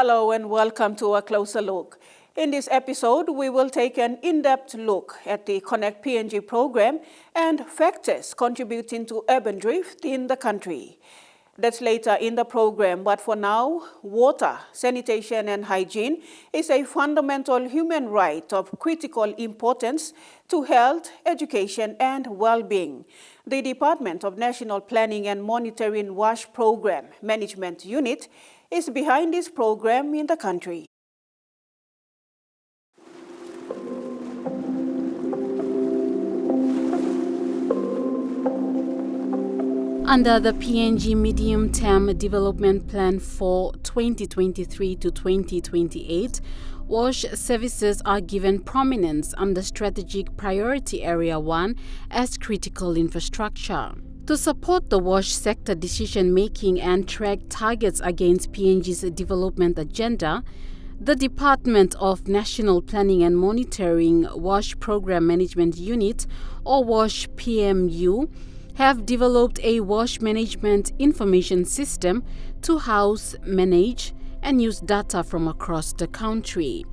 Hello and welcome to A Closer Look. In this episode, we will take an in-depth look at the Connect PNG program and factors contributing to urban drift in the country. That's later in the program, but for now, water, sanitation and hygiene is a fundamental human right of critical importance to health, education and well-being. The Department of National Planning and Monitoring WASH Program Management Unit is behind this program in the country. Under the PNG Medium-Term Development Plan for 2023 to 2028, WASH services are given prominence under Strategic Priority Area 1 as critical infrastructure. To support the WASH sector decision-making and track targets against PNG's development agenda, the Department of National Planning and Monitoring WASH Program Management Unit, or WASH PMU, have developed a WASH management information system to house, manage, and use data from across the country.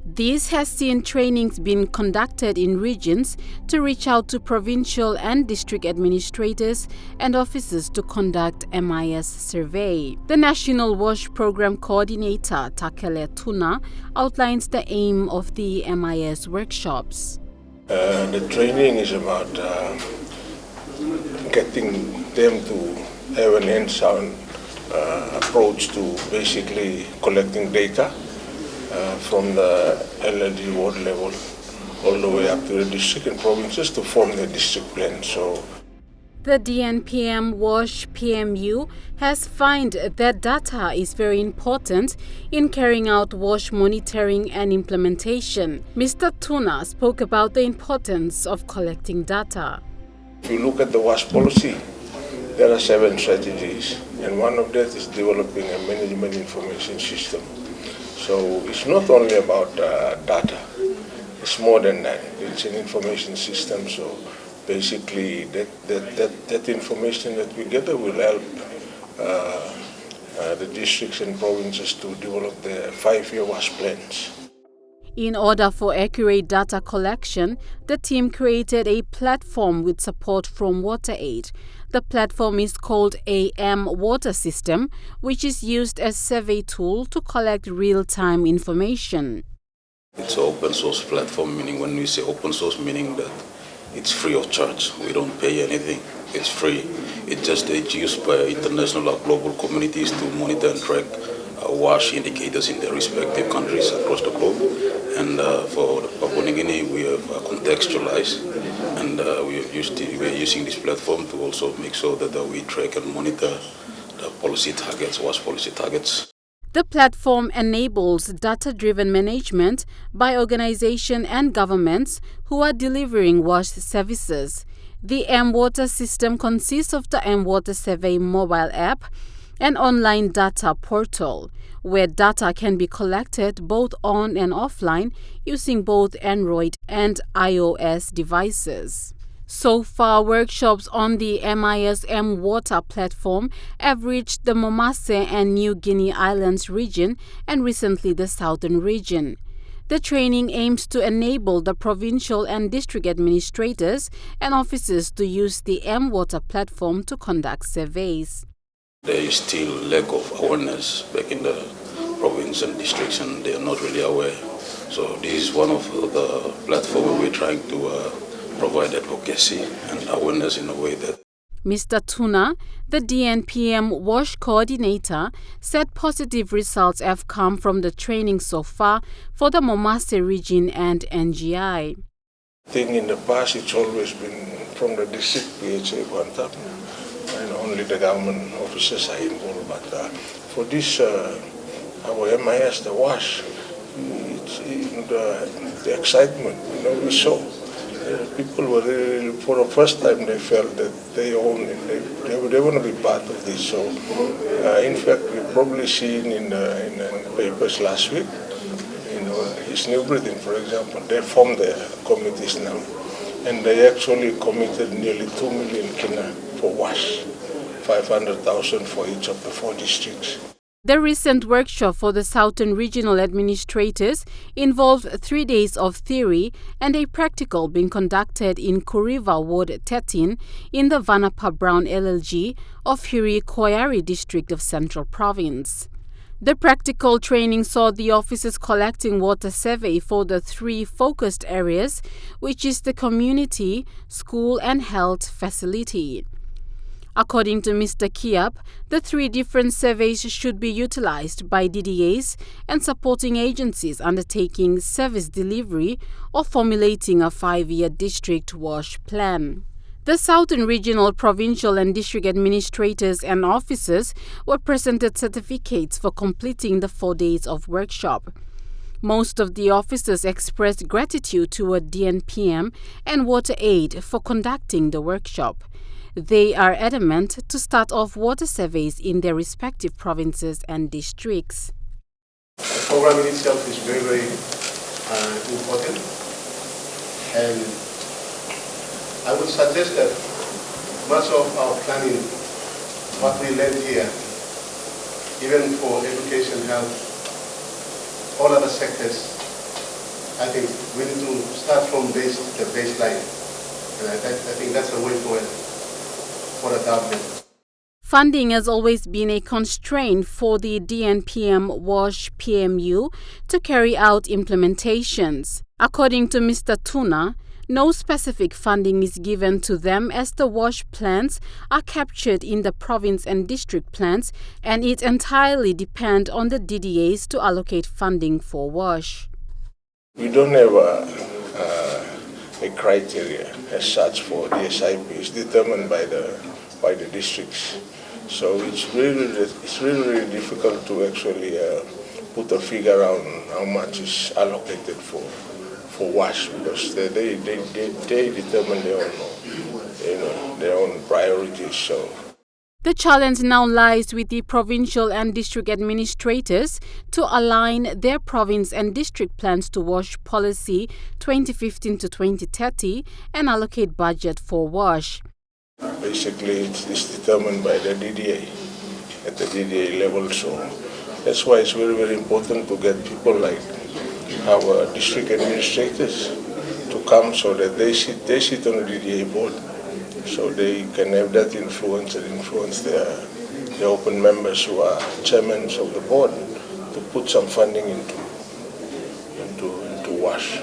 This has seen trainings being conducted in regions to reach out to provincial and district administrators and officers to conduct MIS survey. The National WASH Program Coordinator, Takele Tuna, outlines the aim of the MIS workshops. The training is about getting them to have an hands-on approach to basically collecting data from the LLD ward level all the way up to the district and provinces to form the district plan. The DNPM WASH PMU has found that data is very important in carrying out WASH monitoring and implementation. Mr. Tuna spoke about the importance of collecting data. If you look at the WASH policy, there are 7 strategies, and one of that is developing a management information system. So it's not only about data, it's more than that. It's an information system, so basically that information that we gather will help the districts and provinces to develop their 5-year WASH plans. In order for accurate data collection, the team created a platform with support from WaterAid. The platform is called AM Water System, which is used as survey tool to collect real-time information. It's an open source platform, meaning when we say open source, meaning that it's free of charge. We don't pay anything. It's free. It's used by international or global communities to monitor and track WASH indicators in their respective countries across the globe. And for Papua New Guinea, we have contextualized, and we're using this platform to also make sure that we track and monitor the policy targets, WASH policy targets. The platform enables data-driven management by organizations and governments who are delivering WASH services. The M-Water system consists of the M-Water Survey mobile app, an online data portal, where data can be collected both on and offline using both Android and iOS devices. So far, workshops on the MIS M-Water platform have reached the Momase and New Guinea Islands region and recently the southern region. The training aims to enable the provincial and district administrators and officers to use the M-Water platform to conduct surveys. There is still lack of awareness back in the province and districts, and they are not really aware. So this is one of the platforms where we're trying to provide advocacy and awareness in a way that. Mr. Tuna, the DNPM WASH coordinator, said positive results have come from the training so far for the Momase region and NGI. I think in the past it's always been from the district PHA Guantam, and only the government officers are involved. But for this, our MIS, the WASH, the excitement, we saw. People were really, for the first time, they felt that they own it. They want to be part of this. So, in fact, we've probably seen in the papers last week, East New Britain, for example, they formed their committees now. And they actually committed nearly 2 million kina for WASH, 500,000 for each of the 4 districts. The recent workshop for the Southern Regional Administrators involved 3 days of theory and a practical being conducted in Kuriva Ward 13 in the Vanapa Brown LLG of Hiri Koyari District of Central Province. The practical training saw the officers collecting water survey for the 3 focused areas, which is the community, school and health facility. According to Mr. Kiap, the 3 different surveys should be utilized by DDAs and supporting agencies undertaking service delivery or formulating a 5-year district wash plan. The Southern Regional, Provincial and District Administrators and officers were presented certificates for completing the 4 days of workshop. Most of the officers expressed gratitude toward DNPM and Water Aid for conducting the workshop. They are adamant to start off water surveys in their respective provinces and districts. The program in itself is very, very important, and I would suggest that much of our planning, what we learned here, even for education, health, all other sectors, I think we need to start from the baseline, and I think that's the way forward. Funding has always been a constraint for the DNPM WASH PMU to carry out implementations. According to Mr. Tuna, no specific funding is given to them as the WASH plans are captured in the province and district plans, and it entirely depends on the DDAs to allocate funding for WASH. We don't have a criteria as such for the SIP. It's determined by the districts. So it's really difficult to actually put a figure on how much is allocated for WASH, because they determine their own priorities. So the challenge now lies with the provincial and district administrators to align their province and district plans to WASH policy 2015 to 2030 and allocate budget for WASH. Basically, it's determined by the DDA, at the DDA level. So that's why it's very, very important to get people like our district administrators to come so that they sit on the DDA board, so they can have that influence and influence the open members who are chairmen of the board to put some funding into WASH.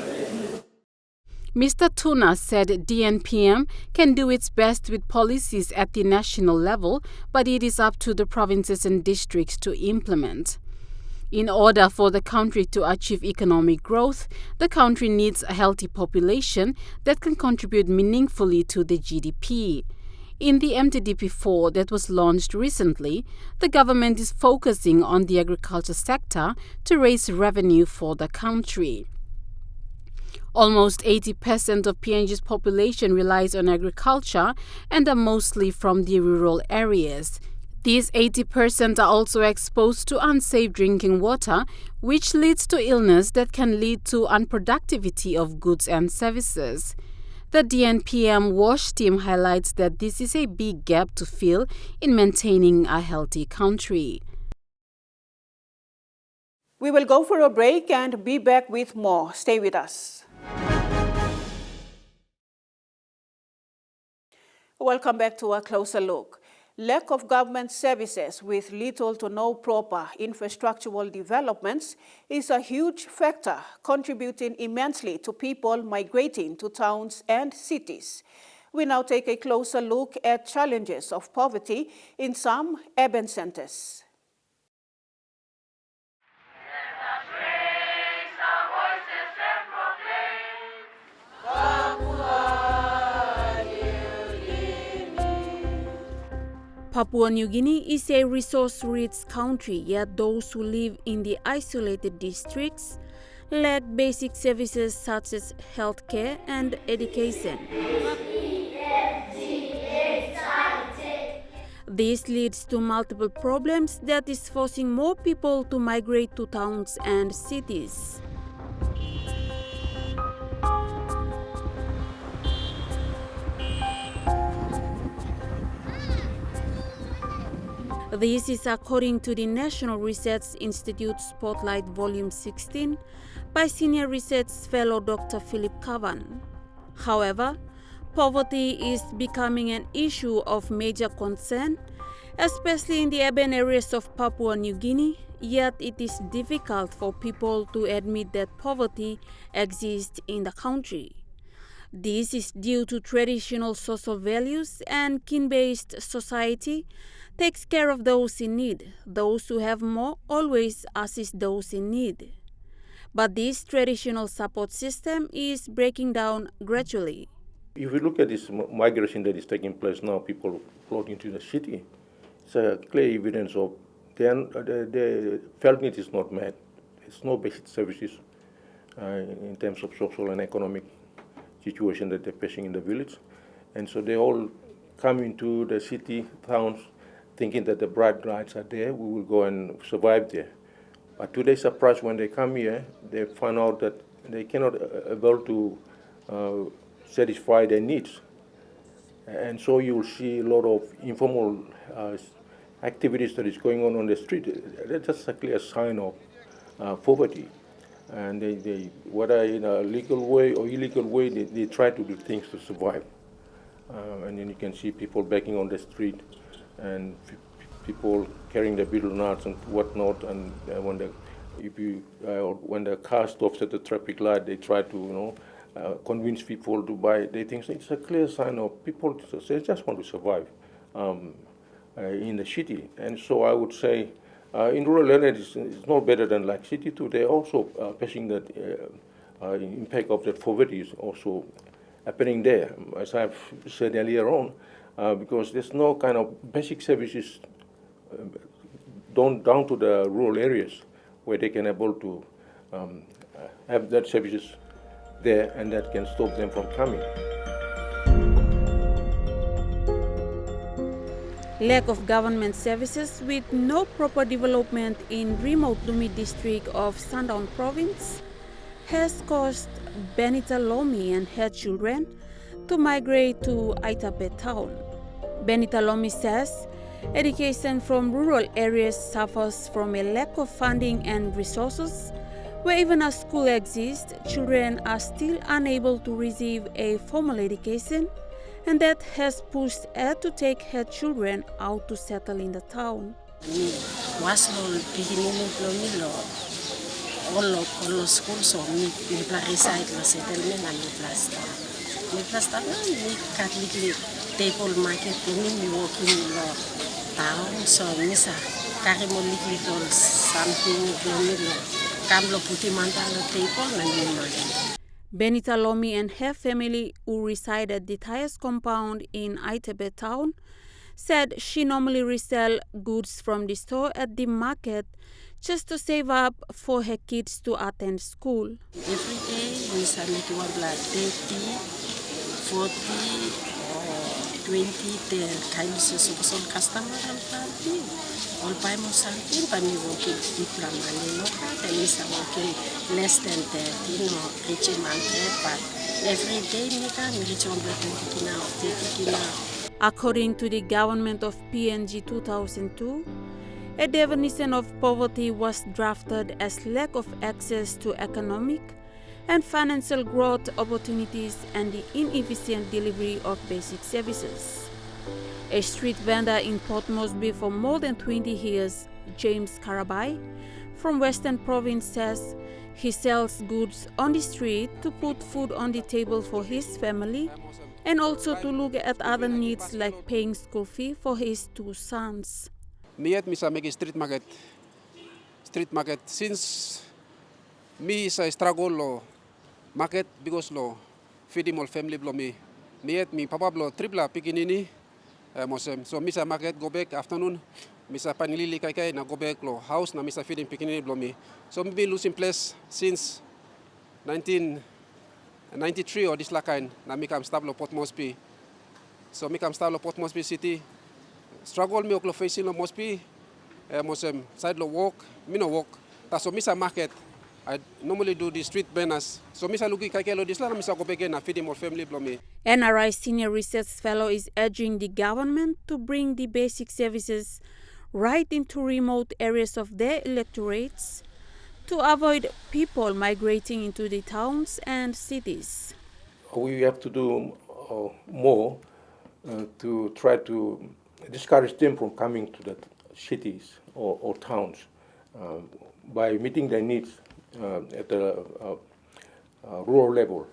Mr. Tuna said DNPM can do its best with policies at the national level, but it is up to the provinces and districts to implement. In order for the country to achieve economic growth, the country needs a healthy population that can contribute meaningfully to the GDP. In the MTDP4 that was launched recently, the government is focusing on the agriculture sector to raise revenue for the country. Almost 80% of PNG's population relies on agriculture and are mostly from the rural areas. These 80% are also exposed to unsafe drinking water, which leads to illness that can lead to unproductivity of goods and services. The DNPM WASH team highlights that this is a big gap to fill in maintaining a healthy country. We will go for a break and be back with more. Stay with us. Welcome back to a closer look. Lack of government services with little to no proper infrastructural developments is a huge factor contributing immensely to people migrating to towns and cities. We now take a closer look at challenges of poverty in some urban centers. Papua New Guinea is a resource-rich country, yet those who live in the isolated districts lack basic services such as healthcare and education. This leads to multiple problems that is forcing more people to migrate to towns and cities. This is according to the National Research Institute Spotlight Volume 16 by Senior Research Fellow Dr. Philip Kavan. However, poverty is becoming an issue of major concern, especially in the urban areas of Papua New Guinea, yet it is difficult for people to admit that poverty exists in the country. This is due to traditional social values, and kin-based society takes care of those in need. Those who have more always assist those in need. But this traditional support system is breaking down gradually. If you look at this migration that is taking place now, people floating to the city, it's a clear evidence of the felt need is not met. There's no basic services in terms of social and economic situation that they're facing in the village. And so they all come into the city, towns, thinking that the bright lights are there, we will go and survive there. But to their surprise, when they come here, they find out that they cannot able to satisfy their needs. And so you'll see a lot of informal activities that is going on the street. That's just a clear sign of poverty. And they, whether in a legal way or illegal way, they try to do things to survive. And then you can see people begging on the street and people carrying the betel nuts and whatnot. And when the car stops at the traffic light, they try to convince people to buy. They think it's a clear sign of people just want to survive in the city. And so I would say in rural areas, it's not better than like city too. They're also facing that impact of that poverty is also happening there, as I've said earlier on, because there's no kind of basic services down to the rural areas where they can able to have that services there, and that can stop them from coming. Lack of government services with no proper development in remote Lumi district of Sandaun province has caused Benita Lomi and her children to migrate to Aitape town. Benita Lomi says education from rural areas suffers from a lack of funding and resources. Where even a school exists, children are still unable to receive a formal education, and that has pushed her to take her children out to settle in the town. All schools so me reside la settlement and me plasta me Catholic table market me walking in the town so misa karimo little something Kamlo puti mantalo table and me. Benita Lomi and her family, who reside at the highest compound in Aitape town, said she normally resell goods from the store at the market just to save up for her kids to attend school. Every day we submit 30, 40 or 20 the kinds of customer and party. All by something, but me working diploma, and me working less than 30, reaching 100, but every day me can reach 120 now, 30 now. According to the government of PNG 2002, a definition of poverty was drafted as lack of access to economic and financial growth opportunities and the inefficient delivery of basic services. A street vendor in Port Moresby for more than 20 years, James Karabai, from Western Province says he sells goods on the street to put food on the table for his family and also to look at other needs like paying school fee for his 2 sons. Me at misa make street market since me is a struggle lo market because lo feeding all family blo me at me papa blo tripla pikinini so misa market go back afternoon misa panilili kai na go back lo house na misa feeding pikinini blo me so me been losing place since 1993 or this kind na me come start lo Port Moresby so me come start lo Port Moresby city struggle me oklo facing lo Moresby side lo walk me no walk so misa market I normally do the street banners. So misa lugi kaikelo disla na misa go back na feeding more family blo me. NRI Senior Research Fellow is urging the government to bring the basic services right into remote areas of their electorates to avoid people migrating into the towns and cities. We have to do more to try to discourage them from coming to the cities or towns by meeting their needs at the rural level.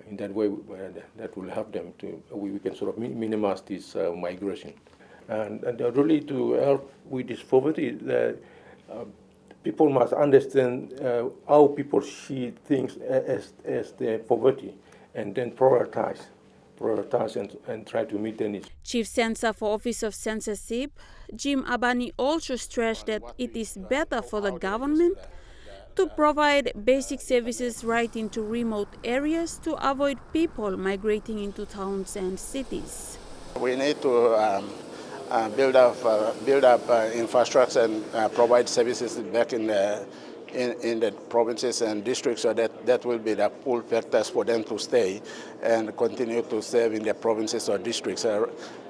In that way, that will help them to, we can sort of minimize this migration. And really to help with this poverty, people must understand how people see things as their poverty, and then prioritize and try to meet their needs. Chief Censor for Office of Censorship, Jim Abani, also stressed that it is better for the government to provide basic services right into remote areas to avoid people migrating into towns and cities. We need to build up infrastructure and provide services back in the provinces and districts, so that will be the pull factors for them to stay and continue to serve in their provinces or districts.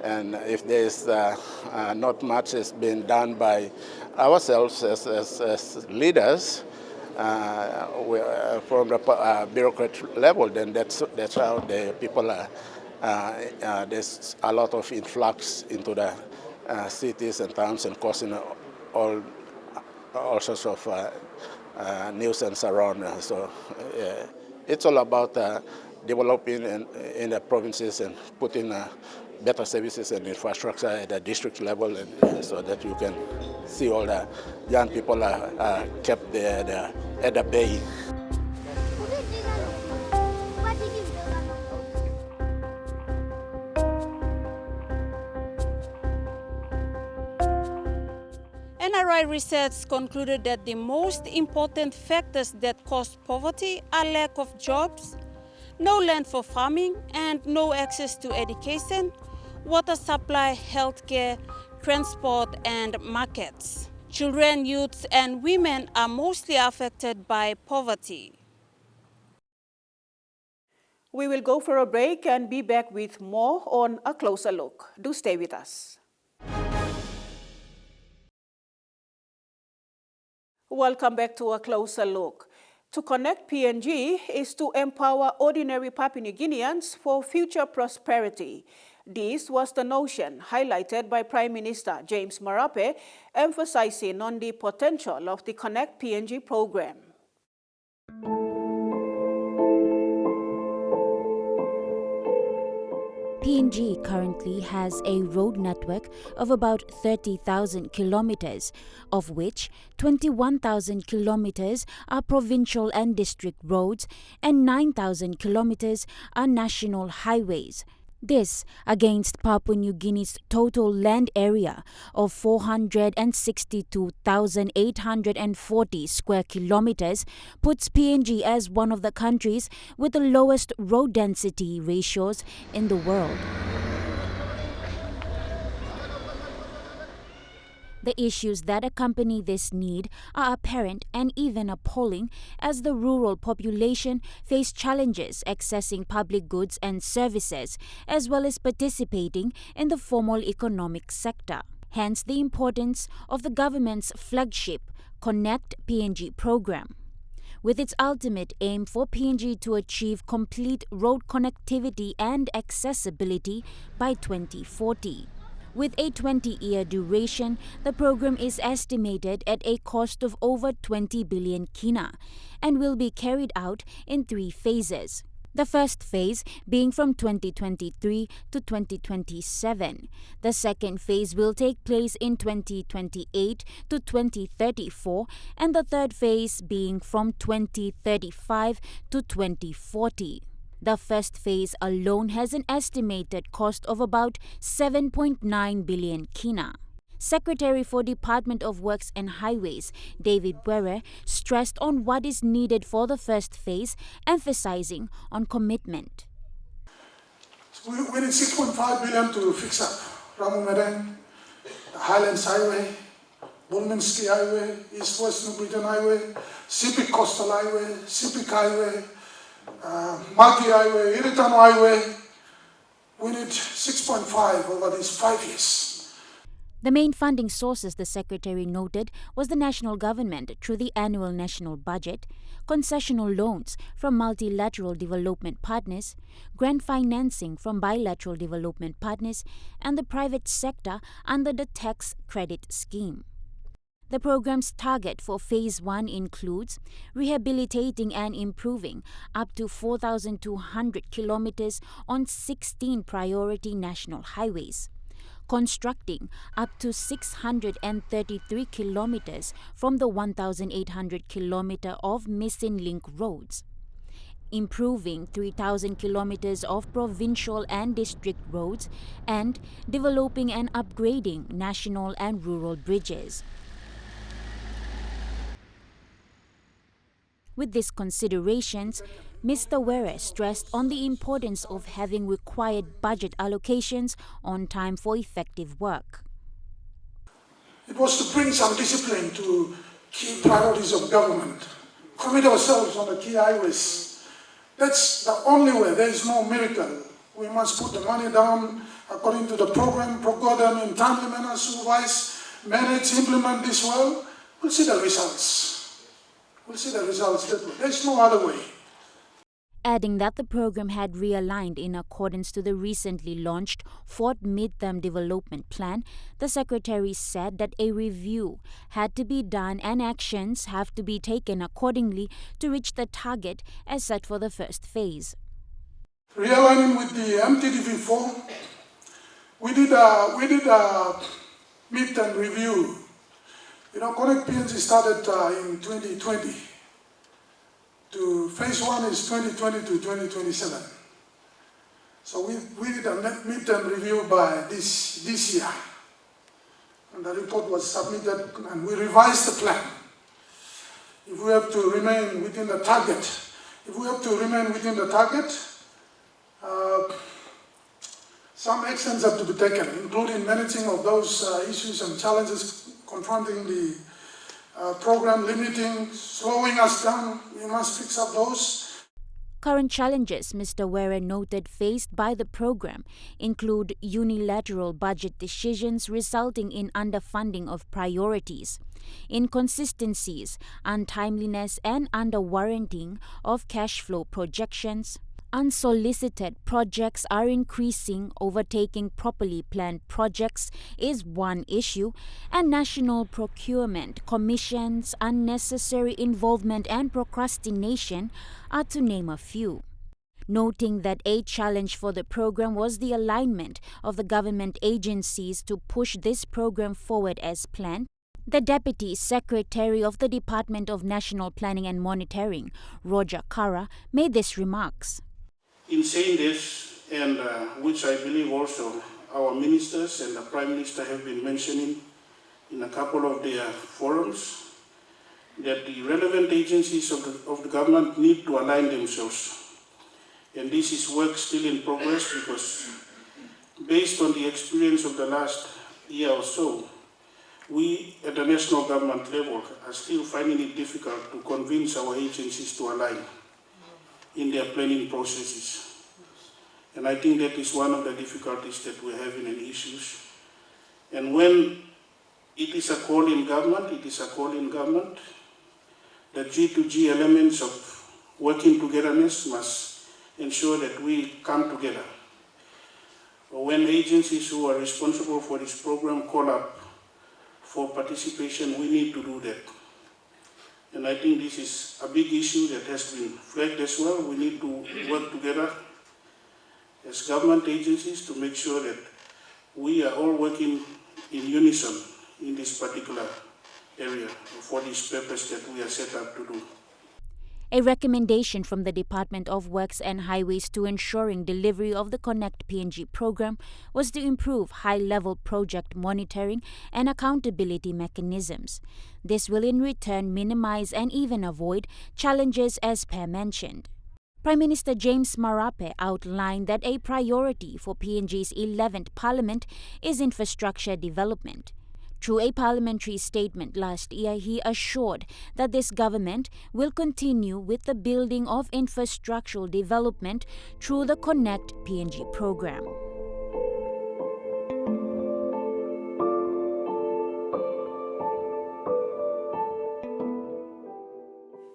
And if there is not much has been done by ourselves as leaders, from the bureaucrat level, then that's how the people are. There's a lot of influx into the cities and towns and causing all sorts of nuisance around. So it's all about developing in the provinces and putting better services and infrastructure at the district level, and so that you can see all the young people are kept there at the bay. NRI research concluded that the most important factors that cause poverty are lack of jobs, no land for farming, and no access to education, water supply, healthcare, transport, and markets. Children, youths, and women are mostly affected by poverty. We will go for a break and be back with more on A Closer Look. Do stay with us. Welcome back to A Closer Look. To Connect PNG is to empower ordinary Papua New Guineans for future prosperity. This was the notion highlighted by Prime Minister James Marape, emphasizing on the potential of the Connect PNG program. PNG currently has a road network of about 30,000 kilometers, of which 21,000 kilometers are provincial and district roads and 9,000 kilometers are national highways. This against Papua New Guinea's total land area of 462,840 square kilometers puts PNG as one of the countries with the lowest road density ratios in the world. The issues that accompany this need are apparent and even appalling, as the rural population face challenges accessing public goods and services, as well as participating in the formal economic sector. Hence the importance of the government's flagship Connect PNG program. With its ultimate aim for PNG to achieve complete road connectivity and accessibility by 2040. With a 20-year duration, the program is estimated at a cost of over 20 billion kina and will be carried out in 3 phases. The first phase being from 2023 to 2027. The second phase will take place in 2028 to 2034, and the third phase being from 2035 to 2040. The first phase alone has an estimated cost of about 7.9 billion kina. Secretary for Department of Works and Highways, David Bwere, stressed on what is needed for the first phase, emphasizing on commitment. We need 6.5 billion to fix up Ramu Medang, the Highlands Highway, Bulminski Highway, East-West Nubian Highway, Sipik Coastal Highway, Sipik Highway, Maki Highway, Iritano Highway. We need 6.5 over these 5 years. The main funding sources, the Secretary noted, was the national government through the annual national budget, concessional loans from multilateral development partners, grant financing from bilateral development partners, and the private sector under the tax credit scheme. The program's target for Phase 1 includes rehabilitating and improving up to 4,200 kilometers on 16 priority national highways, constructing up to 633 kilometers from the 1,800 kilometer of missing link roads, improving 3,000 kilometers of provincial and district roads, and developing and upgrading national and rural bridges. With these considerations, Mr. Were stressed on the importance of having required budget allocations on time for effective work. It was to bring some discipline to key priorities of government, commit ourselves on the key highways. That's the only way. There is no miracle. We must put the money down according to the program, procure them in timely manner, supervise, manage, implement this well. We'll see the results. We'll see the results. There's no other way. Adding that the program had realigned in accordance to the recently launched Fourth Midterm Development Plan, the Secretary said that a review had to be done and actions have to be taken accordingly to reach the target as set for the first phase. Realigning with the EMTV 4, we did a midterm review. Connect PNG started in 2020. Phase 1 is 2020 to 2027. So we did a midterm review by this year. And the report was submitted and we revised the plan. If we have to remain within the target, some actions have to be taken, including managing of those issues and challenges confronting the program, limiting, slowing us down. We must fix up those. Current challenges, Mr. Were noted, faced by the program include unilateral budget decisions resulting in underfunding of priorities, inconsistencies, untimeliness and under-warranting of cash flow projections. Unsolicited projects are increasing, overtaking properly planned projects is one issue, and national procurement, commissions, unnecessary involvement and procrastination are to name a few. Noting that a challenge for the program was the alignment of the government agencies to push this program forward as planned, the Deputy Secretary of the Department of National Planning and Monitoring, Roger Kara, made these remarks. In saying this, and which I believe also our ministers and the Prime Minister have been mentioning in a couple of their forums, that the relevant agencies of the government need to align themselves. And this is work still in progress because based on the experience of the last year or so, we at the national government level are still finding it difficult to convince our agencies to align in their planning processes. And I think that is one of the difficulties that we're having and issues. And when it is a call in government, it is a call in government. The G2G elements of working togetherness must ensure that we come together. When agencies who are responsible for this program call up for participation, we need to do that. And I think this is a big issue that has been flagged as well. We need to work together as government agencies to make sure that we are all working in unison in this particular area for this purpose that we are set up to do. A recommendation from the Department of Works and Highways to ensuring delivery of the Connect PNG program was to improve high-level project monitoring and accountability mechanisms. This will in return minimize and even avoid challenges as per mentioned. Prime Minister James Marape outlined that a priority for PNG's 11th Parliament is infrastructure development. Through a parliamentary statement last year, he assured that this government will continue with the building of infrastructural development through the Connect PNG program.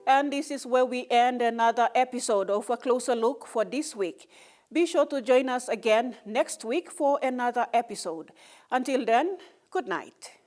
And this is where we end another episode of A Closer Look for this week. Be sure to join us again next week for another episode. Until then, good night.